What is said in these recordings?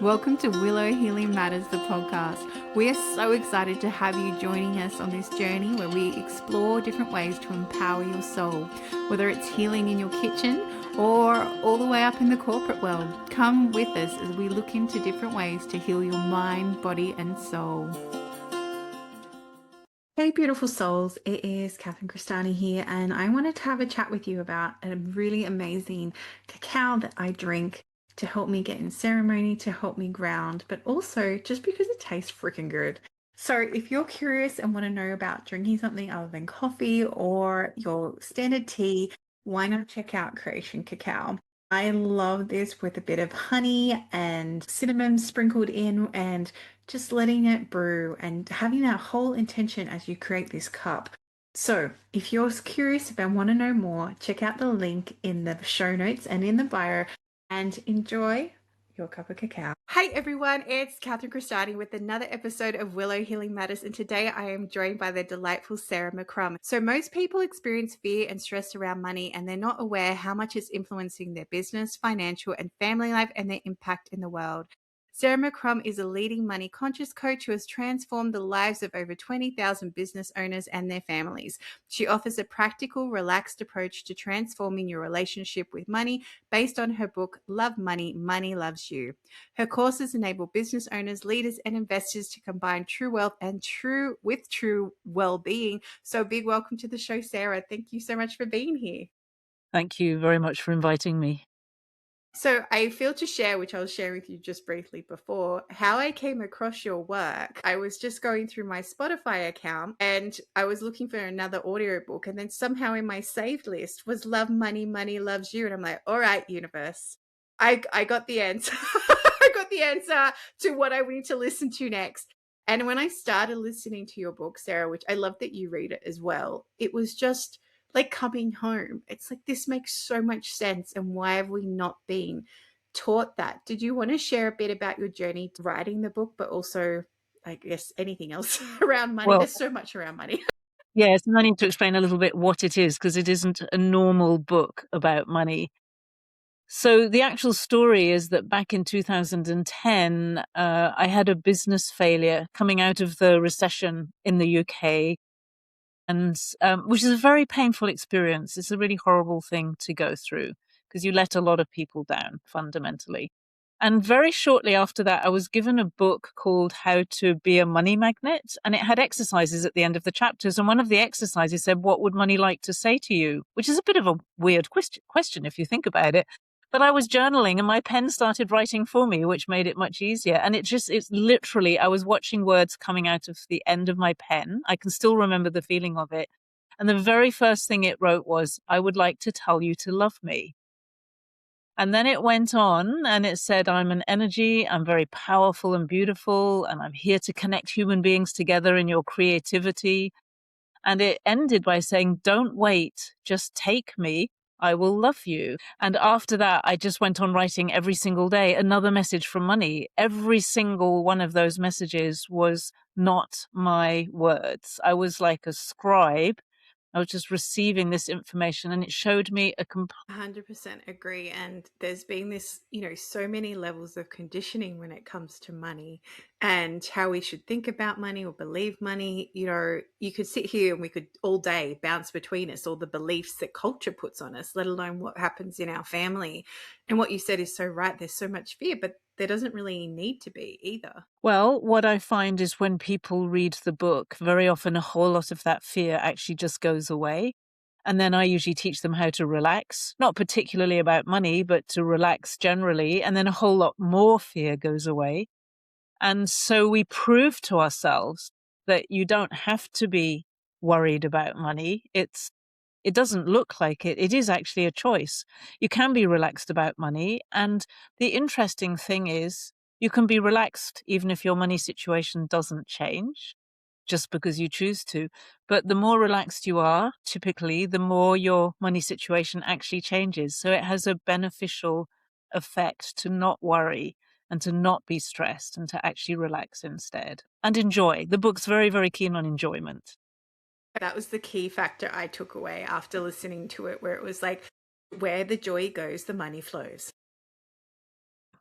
Welcome to Willow Healing Matters, the podcast. We are so excited to have you joining us on this journey where we explore different ways to empower your soul, whether it's healing in your kitchen or all the way up in the corporate world. Come with us as we look into different ways to heal your mind, body, and soul. Hey, beautiful souls. It is Crestani here, and I wanted to have a chat with you about a really amazing cacao that I drink to help me get in ceremony, to help me ground, but also just because it tastes freaking good. So if you're curious and want to know about drinking something other than coffee or your standard tea, why not check out Creation Cacao? I love this with a bit of honey and cinnamon sprinkled in and just letting it brew and having that whole intention as you create this cup. So if you're curious and want to know more, check out the link in the show notes and in the bio and enjoy your cup of cacao. Hi everyone, it's Crestani with another episode of Willow Healing Matters, and today I am joined by the delightful Sarah McCrum. So most people experience fear and stress around money, and they're not aware how much it's influencing their business, financial and family life and their impact in the world. Sarah McCrum is a leading money conscious coach who has transformed the lives of over 20,000 business owners and their families. She offers a practical, relaxed approach to transforming your relationship with money based on her book, Love Money, Money Loves You. Her courses enable business owners, leaders, and investors to combine true wealth and true well-being. So a big welcome to the show, Sarah. Thank you so much for being here. Thank you very much for inviting me. So I feel to share, which I'll share with you just briefly before, how I came across your work. I was just going through my Spotify account and I was looking for another audiobook, and then somehow in my saved list was Love Money, Money Loves You. And I'm like, all right, universe, I got the answer. I got the answer to what I need to listen to next. And when I started listening to your book, Sarah, which I love that you read it as well, it was just like coming home. It's like, this makes so much sense. And why have we not been taught that? Did you want to share a bit about your journey to writing the book, but also, I guess, anything else around money? Well, There's so much around money. yes, and I need to explain a little bit what it is, because it isn't a normal book about money. So the actual story is that back in 2010, I had a business failure coming out of the recession in the UK, and which is a very painful experience. It's a really horrible thing to go through because you let a lot of people down fundamentally. And very shortly after that, I was given a book called How to Be a Money Magnet, and it had exercises at the end of the chapters. And one of the exercises said, "What would money like to say to you?" Which is a bit of a weird question if you think about it. But I was journaling and my pen started writing for me, which made it much easier. And it's literally, I was watching words coming out of the end of my pen. I can still remember the feeling of it. And the very first thing it wrote was, "I would like to tell you to love me." And then it went on and it said, "I'm an energy, I'm very powerful and beautiful, and I'm here to connect human beings together in your creativity." And it ended by saying, "Don't wait, just take me. I will love you." And after that, I just went on writing every single day another message from money. Every single one of those messages was not my words. I was like a scribe. I was just receiving this information, and it showed me a 100% agree. And there's been this, so many levels of conditioning when it comes to money and how we should think about money or believe money. You could sit here and we could all day bounce between us, all the beliefs that culture puts on us, let alone what happens in our family. And what you said is so right. There's so much fear, but there doesn't really need to be either. Well, what I find is when people read the book, very often a whole lot of that fear actually just goes away. And then I usually teach them how to relax, not particularly about money, but to relax generally. And then a whole lot more fear goes away. And so we prove to ourselves that you don't have to be worried about money. It doesn't look like it. It is actually a choice. You can be relaxed about money. And the interesting thing is, you can be relaxed even if your money situation doesn't change, just because you choose to. But the more relaxed you are, typically, the more your money situation actually changes. So it has a beneficial effect to not worry and to not be stressed and to actually relax instead and enjoy. The book's very, very keen on enjoyment. That was the key factor I took away after listening to it, where it was like, where the joy goes, the money flows.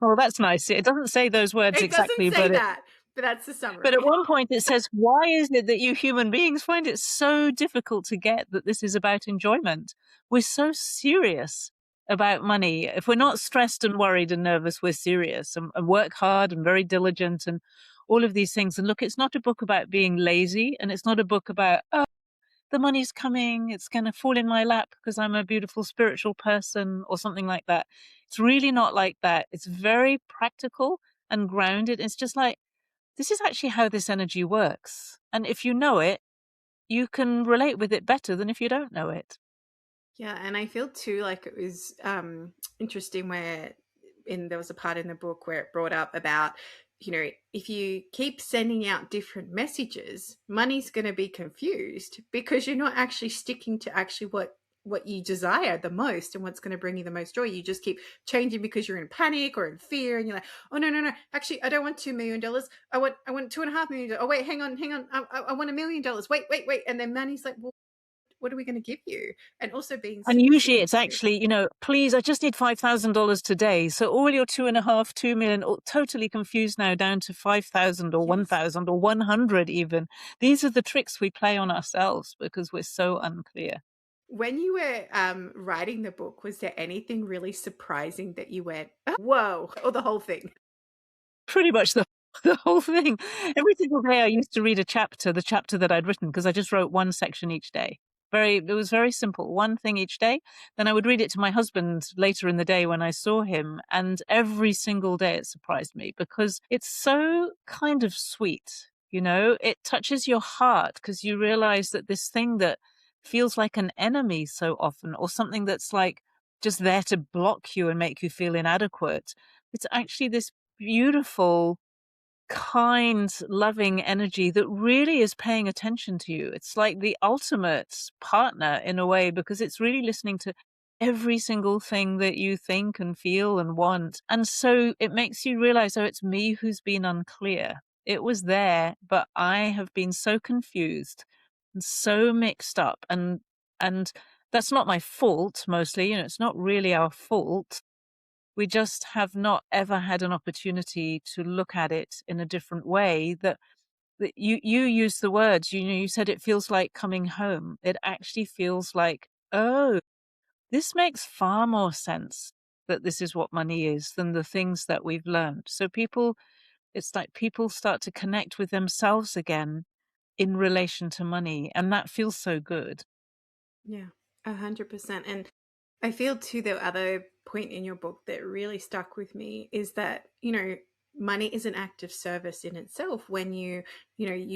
Oh, that's nice. It doesn't say those words It doesn't exactly, say but that, but that's the at summary. one point it says, "Why is it that you human beings find it so difficult to get that this is about enjoyment? We're so serious about money. If we're not stressed and worried and nervous, we're serious and work hard and very diligent and all of these things." And look, it's not a book about being lazy, and it's not a book about, "Oh, the money's coming, it's going to fall in my lap because I'm a beautiful spiritual person," or something like that. It's really not like that. It's very practical and grounded. It's just like, this is actually how this energy works. And if you know it, you can relate with it better than if you don't know it. Yeah, and I feel too like it was interesting where there was a part in the book where it brought up about, if you keep sending out different messages, money's going to be confused because you're not actually sticking to actually what you desire the most and what's going to bring you the most joy. You just keep changing because you're in panic or in fear, and you're like, oh no, no, no, actually I don't want $2 million. I want $2.5 million. Oh wait, hang on, I want $1 million. Wait, and then money's like, well, what are we going to give you? And also being And super, usually super it's clear. actually, please, I just need $5,000 today. So all your 2.5, 2 million, totally confused now down to 5,000 or Yes. 1,000 or 100 even. These are the tricks we play on ourselves because we're so unclear. When you were writing the book, was there anything really surprising that you went, "Oh, whoa," or the whole thing? Pretty much the the whole thing. Every single day I used to read the chapter that I'd written, because I just wrote one section each day. It was very simple, one thing each day. Then I would read it to my husband later in the day when I saw him, and every single day it surprised me because it's so kind of sweet, It touches your heart because you realize that this thing that feels like an enemy so often, or something that's like just there to block you and make you feel inadequate, it's actually this beautiful, kind, loving energy that really is paying attention to you. It's like the ultimate partner in a way because it's really listening to every single thing that you think and feel and want. And so it makes you realize, oh, it's me who's been unclear. It was there, but I have been so confused and so mixed up, and that's not my fault mostly, it's not really our fault. We just have not ever had an opportunity to look at it in a different way. That you use the words, you said it feels like coming home. It actually feels like, oh, this makes far more sense that this is what money is than the things that we've learned. So it's like people start to connect with themselves again in relation to money, and that feels so good. Yeah, 100%. And I feel too, the other point in your book that really stuck with me is that, money is an act of service in itself. When you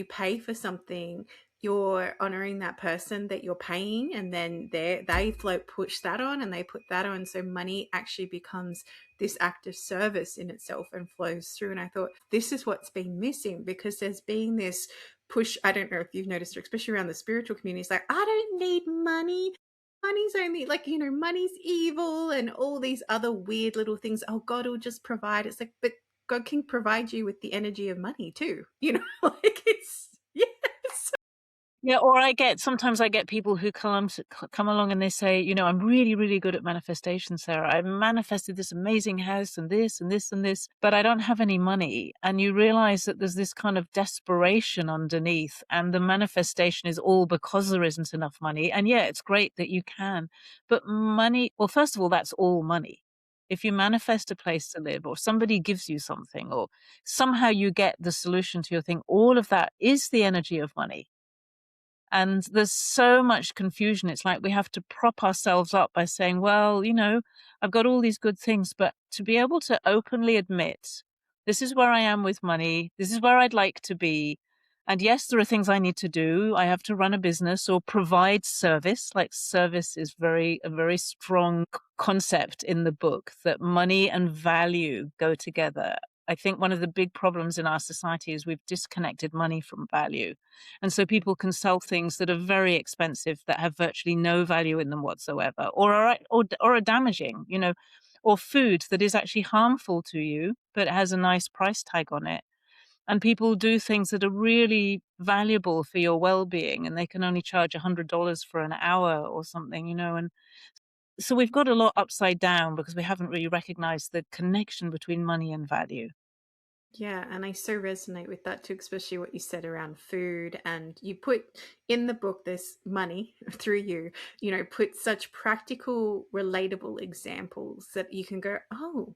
pay for something, you're honoring that person that you're paying, and then they float push that on and they put that on. So money actually becomes this act of service in itself and flows through. And I thought this is what's been missing, because there's been this push. I don't know if you've noticed, especially around the spiritual community, it's like, I don't need money. Money's only like, money's evil and all these other weird little things. Oh, God will just provide. It's like, but God can provide you with the energy of money too. Like it's, yes. Yeah, or sometimes I get people who come along and they say, "I'm really, really good at manifestation, Sarah. I manifested this amazing house and this and this and this, but I don't have any money." And you realize that there's this kind of desperation underneath, and the manifestation is all because there isn't enough money. And yeah, it's great that you can, but money, well, first of all, that's all money. If you manifest a place to live, or somebody gives you something, or somehow you get the solution to your thing, all of that is the energy of money. And there's so much confusion. It's like we have to prop ourselves up by saying, well, I've got all these good things, but to be able to openly admit, this is where I am with money, this is where I'd like to be. And yes, there are things I need to do. I have to run a business or provide service. Like, service is a very strong concept in the book, that money and value go together. I think one of the big problems in our society is we've disconnected money from value. And so people can sell things that are very expensive, that have virtually no value in them whatsoever, or are damaging, or food that is actually harmful to you, but has a nice price tag on it. And people do things that are really valuable for your well-being, and they can only charge $100 for an hour or something, and So we've got a lot upside down because we haven't really recognized the connection between money and value. Yeah, and I so resonate with that too, especially what you said around food. And you put in the book this money through you, put such practical, relatable examples that you can go, oh,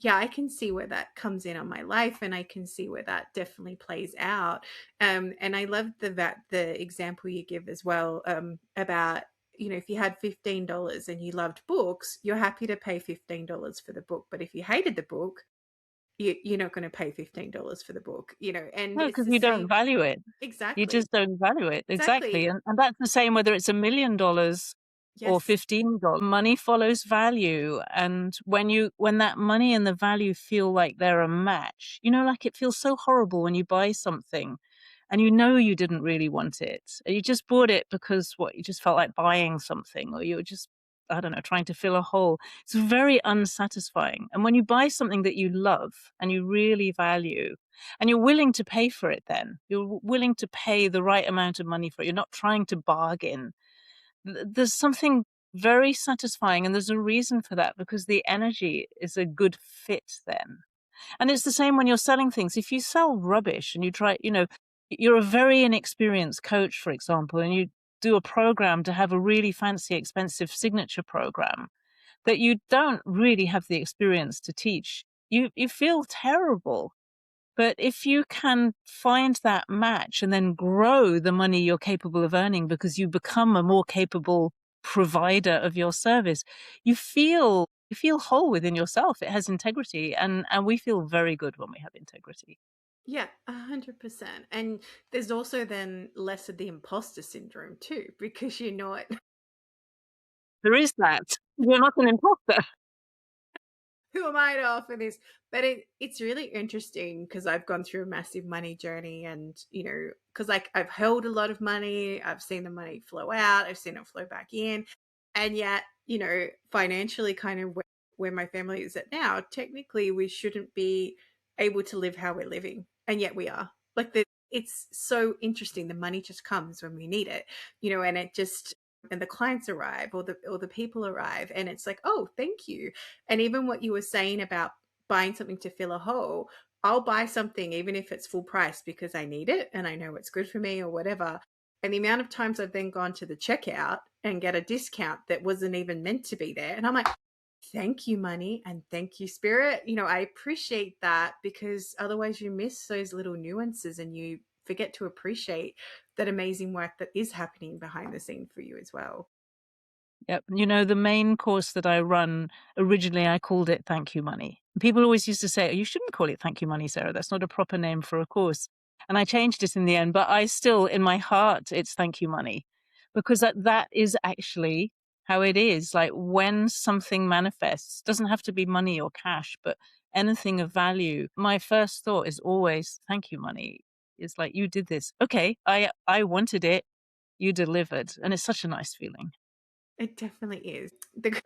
yeah, I can see where that comes in on my life, and I can see where that definitely plays out. And I love the example you give as well, about if you had $15 and you loved books, you're happy to pay $15 for the book. But if you hated the book, you're not going to pay $15 for the book, and No, it's because the you don't same. value it. You Exactly. just don't value it. Exactly. Exactly. And that's the same whether it's $1 million or Yes. $15. Money follows value. And when that money and the value feel like they're a match, like it feels so horrible when you buy something and you didn't really want it. You just bought it because you just felt like buying something, or you were just, I don't know, trying to fill a hole. It's very unsatisfying. And when you buy something that you love and you really value, and you're willing to pay for it, then you're willing to pay the right amount of money for it. You're not trying to bargain. There's something very satisfying, and there's a reason for that because the energy is a good fit then. And it's the same when you're selling things. If you sell rubbish and you try, you're a very inexperienced coach, for example, and you do a program to have a really fancy, expensive signature program that you don't really have the experience to teach, you feel terrible. But if you can find that match and then grow the money you're capable of earning because you become a more capable provider of your service, you feel whole within yourself. It has integrity, and we feel very good when we have integrity. Yeah, 100%. And there's also then less of the imposter syndrome too, because you're not. There is that. You're not an imposter. Who am I to offer this? But it's really interesting because I've gone through a massive money journey, and because like I've held a lot of money, I've seen the money flow out, I've seen it flow back in, and yet financially, kind of where my family is at now, technically we shouldn't be able to live how we're living, and yet we are. Like it's so interesting. The money just comes when we need it, and it just and the clients arrive, or the people arrive, and it's like, oh, thank you. And even what you were saying about buying something to fill a hole, I'll buy something even if it's full price because I need it and I know it's good for me or whatever. And the amount of times I've then gone to the checkout and get a discount that wasn't even meant to be there. And I'm like, thank you, money, and thank you, spirit. I appreciate that, because otherwise you miss those little nuances and you forget to appreciate that amazing work that is happening behind the scene for you as well. Yep. The main course that I run, originally I called it Thank You Money. People always used to say, "You shouldn't call it Thank You Money, Sarah. That's not a proper name for a course." And I changed it in the end, but I still, in my heart, it's Thank You Money, because that is actually how it is. Like when something manifests, doesn't have to be money or cash, but anything of value. My first thought is always Thank You Money. It's like, you did this. Okay, I wanted it. You delivered, and it's such a nice feeling. It definitely is.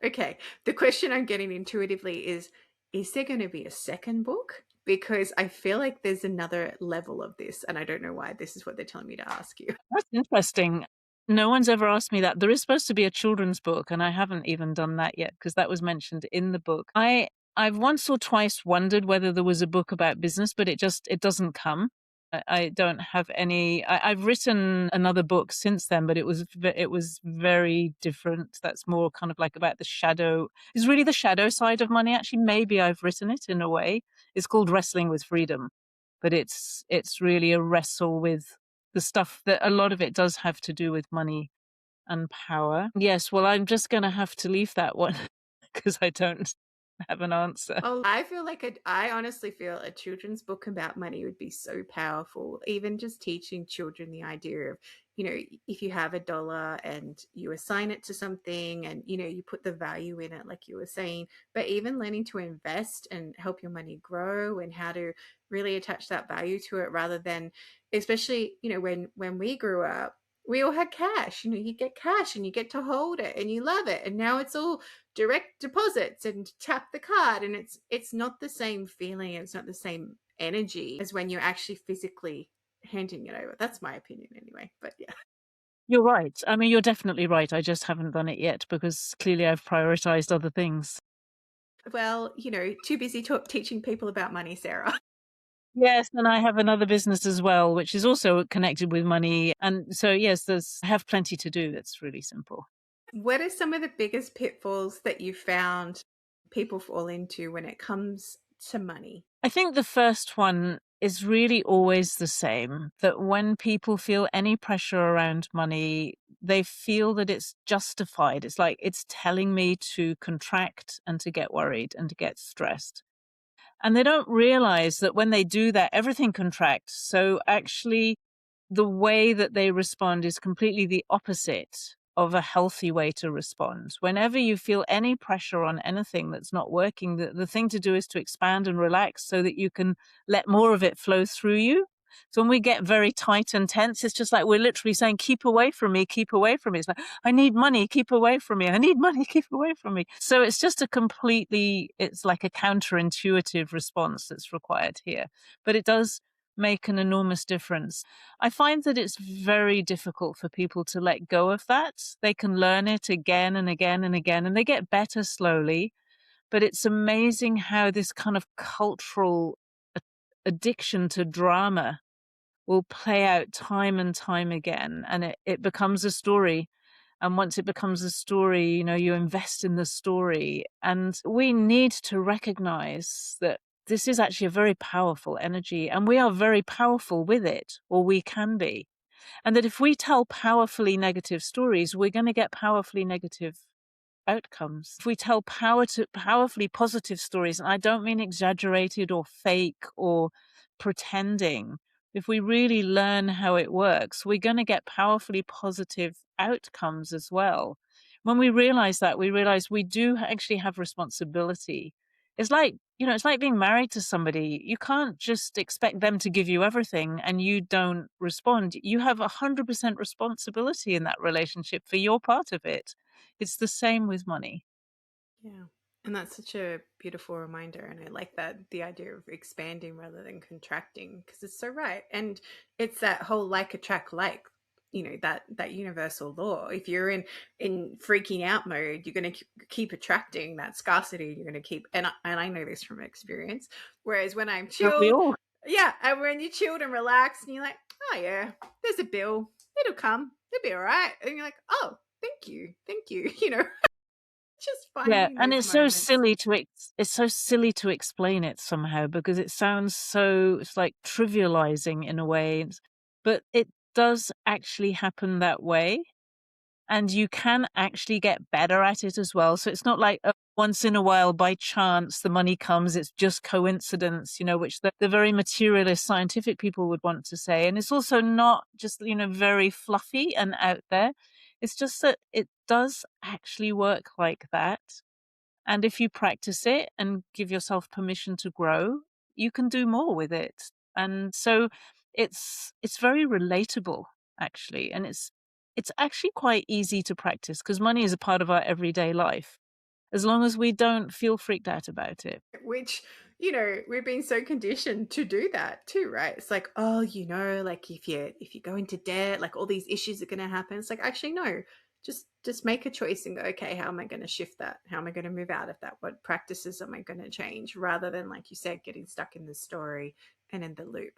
Okay, the question I'm getting intuitively is there going to be a second book? Because I feel like there's another level of this, and I don't know why this is what they're telling me to ask you. That's interesting. No one's ever asked me that. There is supposed to be a children's book, and I haven't even done that yet because that was mentioned in the book. I've once or twice wondered whether there was a book about business, but it doesn't come. I don't have any. I've written another book since then, but it was very different. That's more kind of like about the shadow. It's really the shadow side of money. Actually, maybe I've written it in a way. It's called Wrestling with Freedom, but it's really a wrestle with the stuff that a lot of it does have to do with money and power. Yes, well, I'm just going to have to leave that one because I don't have an answer. Oh, I feel like I honestly feel a children's book about money would be so powerful. Even just teaching children the idea of, if you have $1 and you assign it to something, and, you put the value in it, like you were saying, but even learning to invest and help your money grow, and how to really attach that value to it, rather than, especially, when we grew up, we all had cash. You get cash and you get to hold it and you love it. And now it's all direct deposits and tap the card, and it's not the same feeling, it's not the same energy as when you're actually physically handing it over. That's my opinion anyway, but yeah. You're right. I mean, you're definitely right. I just haven't done it yet because clearly I've prioritized other things. Well, too busy teaching people about money, Sarah. Yes, and I have another business as well, which is also connected with money. And so, yes, I have plenty to do. It's really simple. What are some of the biggest pitfalls that you found people fall into when it comes to money? I think the first one is really always the same, that when people feel any pressure around money, they feel that it's justified. It's like it's telling me to contract and to get worried and to get stressed. And they don't realize that when they do that, everything contracts. So actually, the way that they respond is completely the opposite of a healthy way to respond. Whenever you feel any pressure on anything that's not working, the thing to do is to expand and relax so that you can let more of it flow through you. So when we get very tight and tense, it's just like we're literally saying, keep away from me, keep away from me. It's like, I need money, keep away from me. I need money, keep away from me. So it's just it's like a counterintuitive response that's required here. But it does make an enormous difference. I find that it's very difficult for people to let go of that. They can learn it again and again and again, and they get better slowly. But it's amazing how this kind of cultural addiction to drama will play out time and time again. And it becomes a story. And once it becomes a story, you invest in the story. And we need to recognize that this is actually a very powerful energy, and we are very powerful with it, or we can be. And that if we tell powerfully negative stories, we're going to get powerfully negative outcomes. If we tell powerfully positive stories, and I don't mean exaggerated or fake or pretending, if we really learn how it works, we're going to get powerfully positive outcomes as well. When we realize that, we realize we do actually have responsibility. It's like, it's like being married to somebody. You can't just expect them to give you everything and you don't respond. You have 100% responsibility in that relationship for your part of it. It's the same with money. Yeah. And that's such a beautiful reminder. And I like that the idea of expanding rather than contracting, because it's so right. And it's that whole like attract like, that universal law. If you're in freaking out mode, you're going to keep attracting that scarcity. You're going to keep, and I know this from experience. Whereas when I'm Don't we chilled, all? yeah, and when you're chilled and relaxed, and you're like, oh yeah, there's a bill, it'll come, it'll be all right, and you're like, oh, thank you, just Yeah, finding and those moments. it's so silly to explain it somehow because it sounds it's like trivializing in a way, but it does actually happen that way. And you can actually get better at it as well. So it's not like once in a while by chance the money comes, it's just coincidence, which the very materialist scientific people would want to say. And it's also not just, very fluffy and out there. It's just that it does actually work like that. And if you practice it and give yourself permission to grow, you can do more with it. And so it's very relatable actually. And it's actually quite easy to practice because money is a part of our everyday life as long as we don't feel freaked out about it. Which, we've been so conditioned to do that too, right? It's like, oh, like if you go into debt, like all these issues are going to happen. It's like, actually no, just make a choice and go, okay, how am I going to shift that? How am I going to move out of that? What practices am I going to change, rather than, like you said, getting stuck in the story and in the loop.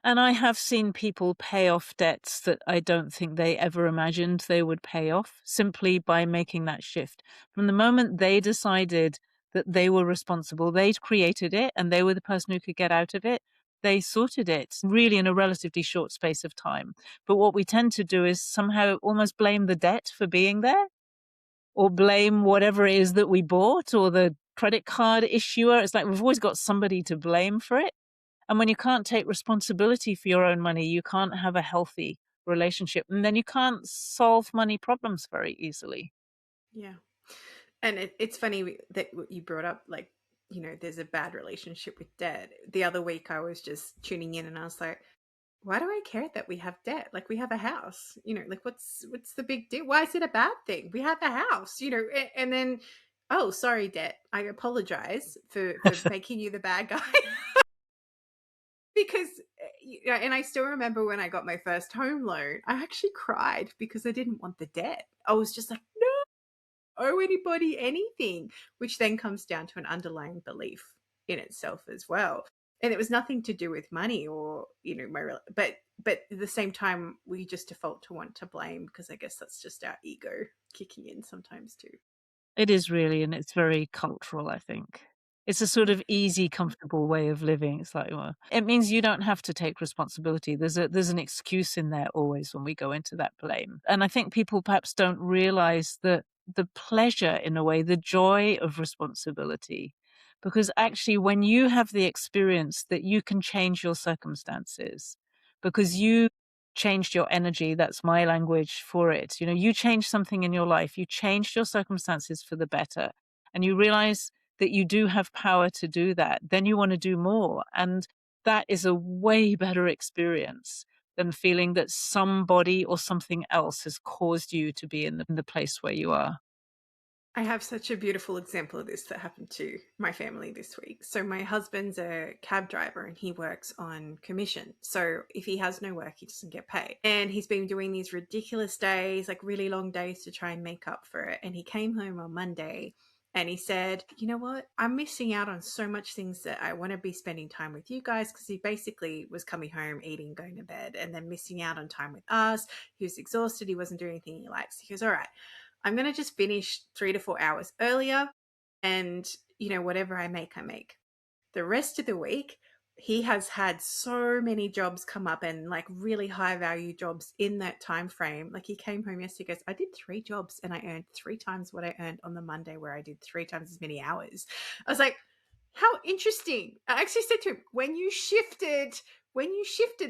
And I have seen people pay off debts that I don't think they ever imagined they would pay off simply by making that shift. From the moment they decided that they were responsible, they'd created it and they were the person who could get out of it, they sorted it really in a relatively short space of time. But what we tend to do is somehow almost blame the debt for being there or blame whatever it is that we bought or the credit card issuer. It's like we've always got somebody to blame for it. And when you can't take responsibility for your own money, you can't have a healthy relationship. And then you can't solve money problems very easily. Yeah. And it's funny that you brought up, like, there's a bad relationship with debt. The other week I was just tuning in and I was like, why do I care that we have debt? Like, we have a house, like, what's the big deal? Why is it a bad thing? We have a house, and then, oh, sorry, debt. I apologize for making you the bad guy. because and I still remember when I got my first home loan, I actually cried because I didn't want the debt. I was just like, no, owe anybody anything, which then comes down to an underlying belief in itself as well. And it was nothing to do with money or, but at the same time, we just default to want to blame because I guess that's just our ego kicking in sometimes too. It is really, and it's very cultural, I think. It's a sort Yeah. of easy, comfortable way of living. It's like, well, it means you don't have to take responsibility. There's an excuse in there always when we go into that blame. And I think people perhaps don't realize that the pleasure, in a way, the joy of responsibility. Because actually, when you have the experience that you can change your circumstances, because you changed your energy, that's my language for it. You know, you changed something in your life, you changed your circumstances for the better, and you realize that you do have power to do that, then you want to do more. And that is a way better experience than feeling that somebody or something else has caused you to be in the place where you are. I have such a beautiful example of this that happened to my family this week. So, my husband's a cab driver and he works on commission. So, if he has no work, he doesn't get paid. And he's been doing these ridiculous days, like really long days to try and make up for it. And he came home on Monday and he said, you know what? I'm missing out on so much things that I want to be spending time with you guys, because he basically was coming home, eating, going to bed, and then missing out on time with us. He was exhausted. He wasn't doing anything he likes. He goes, all right, I'm going to just finish 3 to 4 hours earlier, and, whatever I make, I make. The rest of the week, he has had so many jobs come up, and like really high value jobs in that time frame. Like, he came home yesterday, goes, I did 3 jobs and I earned 3 times what I earned on the Monday where I did 3 times as many hours. I was like, how interesting. I actually said to him, when you shifted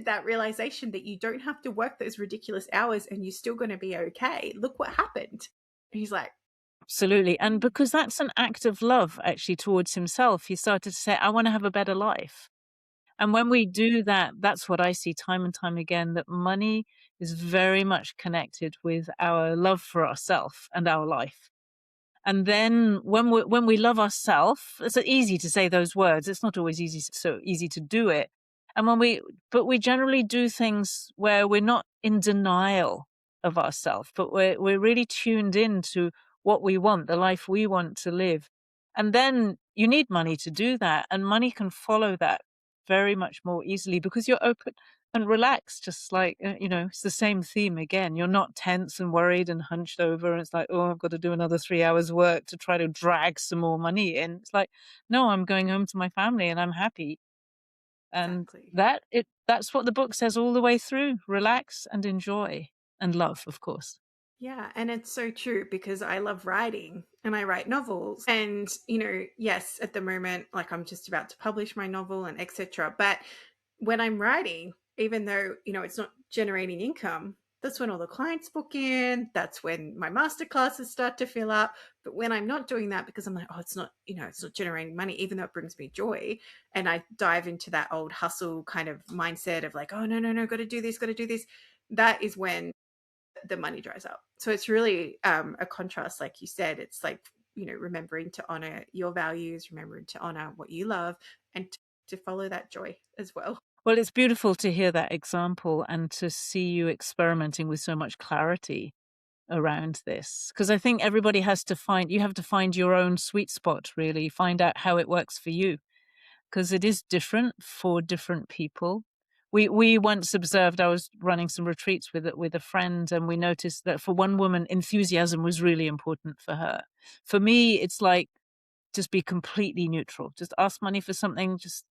that realization that you don't have to work those ridiculous hours and you're still going to be okay, look what happened. He's like, Absolutely. And because that's an act of love actually towards himself, he started to say, I want to have a better life. And when we do that, that's what I see time and time again, that money is very much connected with our love for ourself and our life. And then when we love ourselves, it's easy to say those words. It's not always so easy to do it. And but we generally do things where we're not in denial of ourselves, but we're really tuned in to what we want, the life we want to live. And then you need money to do that, and money can follow that very much more easily because you're open and relaxed, just like, it's the same theme again. You're not tense and worried and hunched over. And it's like, oh, I've got to do another 3 hours work to try to drag some more money in. It's like, no, I'm going home to my family and I'm happy. And exactly. that's what the book says all the way through. Relax and enjoy and love, of course. Yeah, and it's so true because I love writing and I write novels. And, yes, at the moment, like, I'm just about to publish my novel and etc. But when I'm writing, even though, it's not generating income, that's when all the clients book in. That's when my masterclasses start to fill up. But when I'm not doing that, because I'm like, oh, it's not generating money, even though it brings me joy. And I dive into that old hustle kind of mindset of like, oh, no, no, no, got to do this, got to do this. That is when the money dries up. So it's really a contrast, like you said. It's like, remembering to honor your values, remembering to honor what you love, and to follow that joy as well. Well, it's beautiful to hear that example and to see you experimenting with so much clarity around this, because I think everybody you have to find your own sweet spot, really find out how it works for you, because it is different for different people. We once observed, I was running some retreats with a friend, and we noticed that for one woman, enthusiasm was really important for her. For me, it's like, just be completely neutral, just ask money for something, just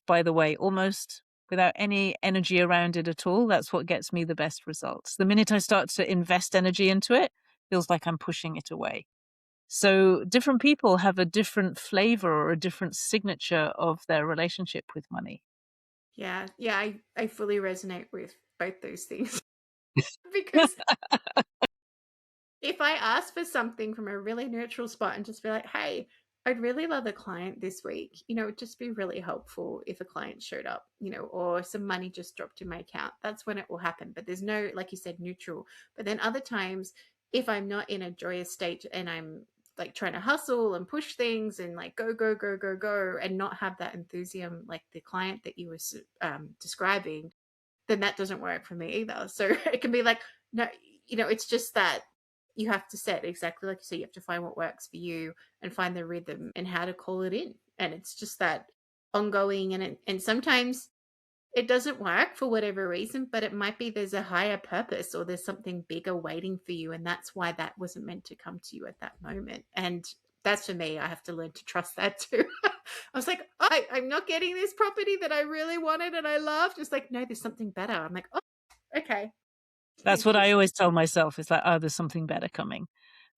by the way, almost without any energy around it at all. That's what gets me the best results. The minute I start to invest energy into it, feels like I'm pushing it away. So different people have a different flavor or a different signature of their relationship with money. Yeah, yeah, I fully resonate with both those things. Because if I ask for something from a really neutral spot and just be like, hey, I'd really love a client this week, it'd just be really helpful if a client showed up, or some money just dropped in my account. That's when it will happen. But there's no, like you said, neutral. But then other times, if I'm not in a joyous state and I'm like trying to hustle and push things and like go, go, go, go, go, and not have that enthusiasm like the client that you were describing, then that doesn't work for me either. So it can be like, no, it's just that you have to set, exactly like you say, you have to find what works for you and find the rhythm and how to call it in. And it's just that ongoing, and sometimes it doesn't work for whatever reason, but it might be there's a higher purpose or there's something bigger waiting for you. And that's why that wasn't meant to come to you at that moment. And that's for me. I have to learn to trust that too. I was like, I'm not getting this property that I really wanted and I loved. It's like, no, there's something better. I'm like, oh, okay. That's Thank what you. I always tell myself. It's like, oh, there's something better coming.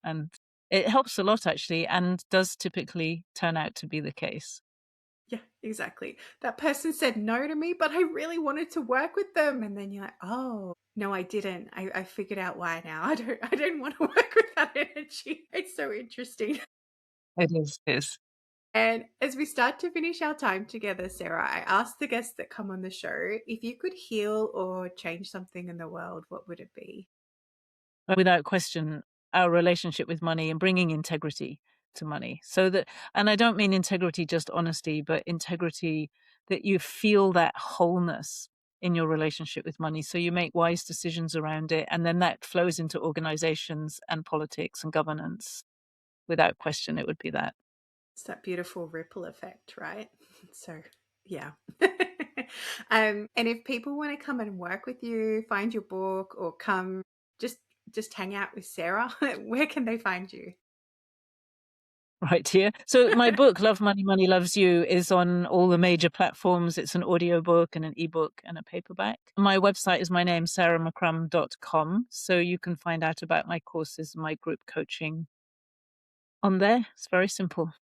And it helps a lot, actually, and does typically turn out to be the case. Yeah, exactly. That person said no to me, but I really wanted to work with them. And then you're like, oh, no, I didn't. I figured out why now. I don't want to work with that energy. It's so interesting. It is. It is. And as we start to finish our time together, Sarah, I asked the guests that come on the show, if you could heal or change something in the world, what would it be? Without question, our relationship with money and bringing integrity to money. So that, and I don't mean integrity, just honesty, but integrity that you feel that wholeness in your relationship with money. So you make wise decisions around it. And then that flows into organizations and politics and governance. Without question, it would be that. It's that beautiful ripple effect, right? So, yeah. And if people want to come and work with you, find your book, or come just hang out with Sarah, where can they find you? Right here. So my book, Love Money, Money Loves You, is on all the major platforms. It's an audiobook and an ebook and a paperback. My website is my name, sarahmccrum.com. So you can find out about my courses and my group coaching on there. It's very simple.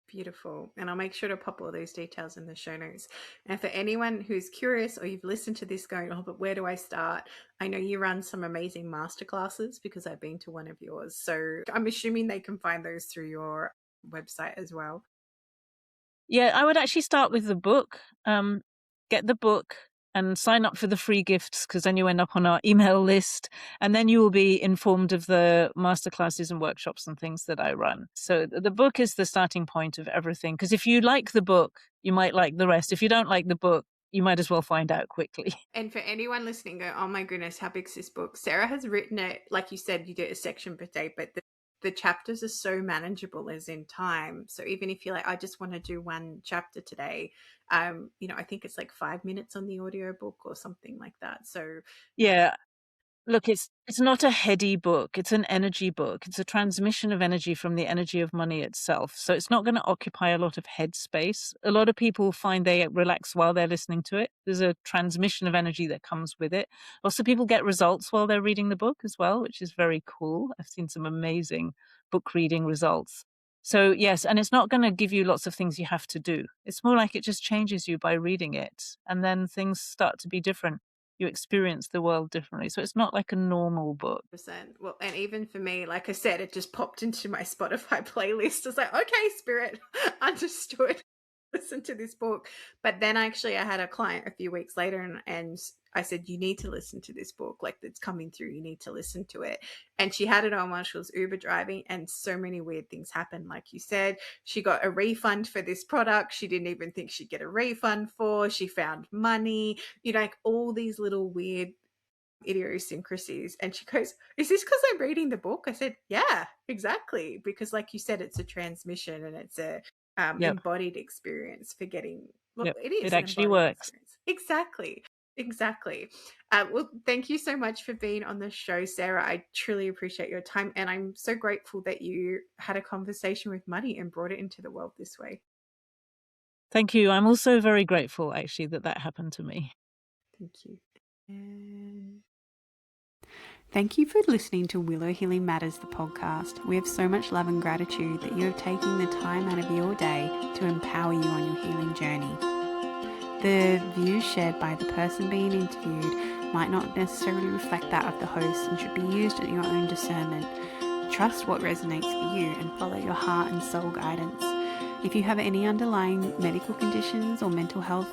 Beautiful. And I'll make sure to pop all those details in the show notes. And for anyone who's curious or you've listened to this going, oh, but where do I start? I know you run some amazing masterclasses because I've been to one of yours. So I'm assuming they can find those through your website as well. Yeah, I would actually start with the book. Get the book and sign up for the free gifts, because then you end up on our email list, and then you will be informed of the masterclasses and workshops and things that I run. So the book is the starting point of everything, because if you like the book, you might like the rest. If you don't like the book, you might as well find out quickly. And for anyone listening, go, oh my goodness, how big's this book? Sarah has written it, like you said, you do a section per day, but the chapters are so manageable as in time. So even if you're like, I just want to do one chapter today, I think it's like 5 minutes on the audiobook or something like that. So Yeah. Look, it's not a heady book. It's an energy book. It's a transmission of energy from the energy of money itself. So it's not going to occupy a lot of head space. A lot of people find they relax while they're listening to it. There's a transmission of energy that comes with it. Also, people get results while they're reading the book as well, which is very cool. I've seen some amazing book reading results. So yes, and it's not going to give you lots of things you have to do. It's more like it just changes you by reading it. And then things start to be different. You experience the world differently. So it's not like a normal book. Well, and even for me, like I said, it just popped into my Spotify playlist. I was like, okay, spirit, understood. Listen to this book. But then actually I had a client a few weeks later and I said, you need to listen to this book. Like, it's coming through. You need to listen to it. And she had it on while she was Uber driving, and so many weird things happened. Like you said, she got a refund for this product she didn't even think she'd get a refund for. She found money, like all these little weird idiosyncrasies. And she goes, is this because I'm reading the book? I said, yeah, exactly. Because like you said, it's a transmission and it's a Yep. embodied experience for getting, well, Yep. it is It an actually embodied works. experience. Exactly. Well, thank you so much for being on the show, Sarah. I truly appreciate your time, and I'm so grateful that you had a conversation with money and brought it into the world this way. Thank you. I'm also very grateful, actually, that happened to me. Thank you. Thank you for listening to Willow Healing Matters, the podcast. We have so much love and gratitude that you have taken the time out of your day to empower you on your healing journey. The views shared by the person being interviewed might not necessarily reflect that of the host and should be used at your own discernment. Trust what resonates for you and follow your heart and soul guidance. If you have any underlying medical conditions or mental health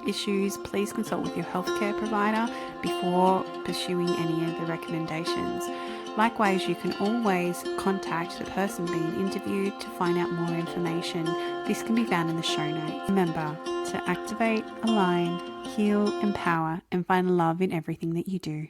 issues, please consult with your healthcare provider before pursuing any of the recommendations. Likewise, you can always contact the person being interviewed to find out more information. This can be found in the show notes. Remember to activate, align, heal, empower, and find love in everything that you do.